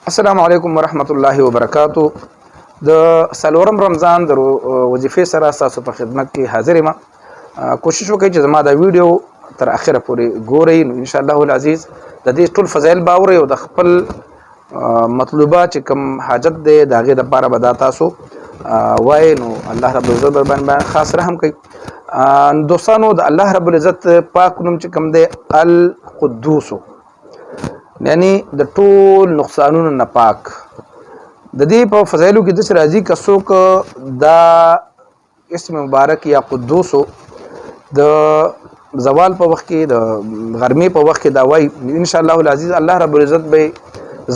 السلام علیکم ورحمت الله وبرکاتو. د سلورم رمضان د وظیفې سره تاسو په خدمت کې حاضر یم. کوشش وکړئ چې زما دا ویډیو تر اخره پورې ګورئ، نو ان شاء الله العزیز د دې ټول فضایل به اورئ او د خپل مطلوبه چې کوم حاجت دی د هغې دپاره به دا تاسو وایئ، نو الله رب العزت باندې خاص رحم کوي. دوستانو، د الله رب العزت پاک نوم چې کوم دی القدوسو، یعنی د ټول نقصانونو نه پاک. د دې په فضایلو کې داسې راځي که څوک دا اسم مبارک یا قدوسو د زوال په وخت کې، د غرمې په وخت کې دا وایي، ان شاء الله العزیز الله رب العزت به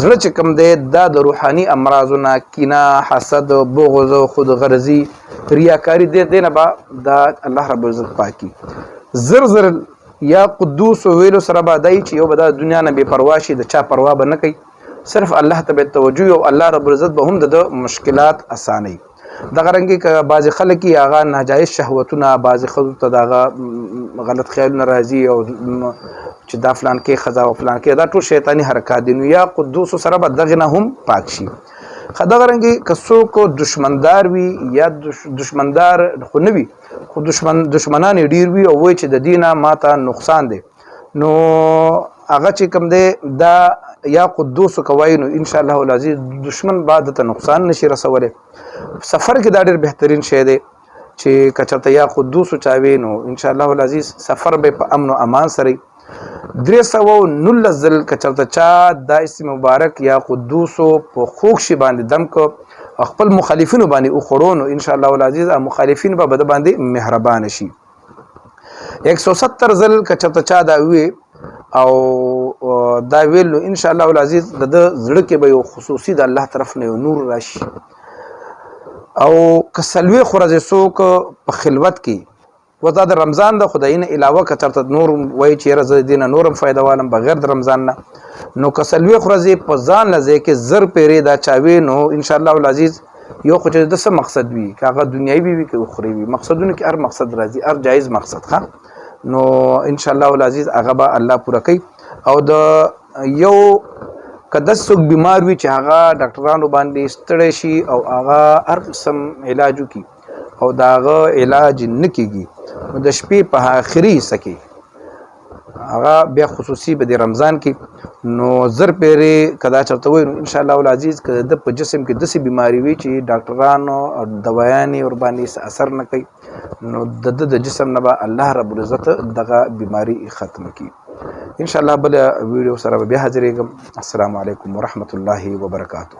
زړه چې کوم دی دا د روحاني امراضو نه، کینه، حسد، بغض، خودغرضي، ریاکاري، دې نه به دا الله رب العزت پاکي. زر یا قدوس ویلو سره به دی چې یو به دا دنیا نه بې پروا شي، د چا پروا به نه کوي، صرف الله ته به توجه او الله رب العزت به هم د مشکلات اسانوي. دغه رنګې که بعضې خلک یې هغه ناجایز شهوتونه، بعضې ښځو ته د هغه غلط خیالونه راځي او چې دا فلان کې ښځه او فلان کې، دا ټول شیطاني حرکات دي، نو یا قدوسو سره به دغې نه هم پاک شي. دغه رنګې که څوک دشمندار وي یا دشمندار خو نه وي خو دشمنان یې ډېر وي او وایي چې د دې نه ماته نقصان دی، نو هغه چې کوم دی دا یا قدوسو که وایي، نو انشاءالله العزیز دشمن به دته نقصان نشي رسولی. سفر کې دا ډېر بهترین شی دی چې که چېرته یا قدوسو چا وي، نو انشاءالله العزیز سفر به په امن و امان سره 319 ځل که چېرته چا دا اسم مبارک یا قدوسو په خوږ شي باندې دم که خپل مخالفینو باندې وخوړو، نو انشاءالله العزیز مخالفین به د باندې مهربانه شي. 170 ځل که چېرته چا دا ووي او دا ویل، نو انشاءالله العزیز د ده زړه کې به یو خصوصي د الله طرف نه یو نور راشي. او که 40 ورځې څوک په خلوت کې، و دا د رمضان د خدای نه علاوه که چېرته نور وایي چې یاره زه د دې نه نورم فایده والم بغیر د رمضان نه، نو که 40 ورځې په ځان له ځای کې زر پیرې دا چا وي، نو انشاءالله العزیز یو خو چې د څه مقصد وي، که هغه دنیایي وي که اخروي وي، مقصدونو کې هر مقصد راځي، هر جایز مقصد ښه، نو انشاءالله العزیز هغه به الله پوره کوي. او د یو که داسې څوک بیمار وي چې هغه ډاکټرانو باندې ستړی شي او هغه هر قسم علاج وکړي او د هغه علاج نه کېږي، نو د شپې په آخري حصه کې هغه بیا خصوصي به د رمضان کې، نو زر پیرې که دا چېرته وایي، نو انشاءالله العزیز که د په جسم کې داسې بیماري وي چې ډاکټرانو او دوايانې ورباندې اثر نه کوي، نو د ده د جسم نه به الله رب العزت دغه بیماري ختمه کړي. انشاءالله بله ویډیو سره به بیا حاضرېږم. السلام علیکم ورحمت الله وبرکاتو.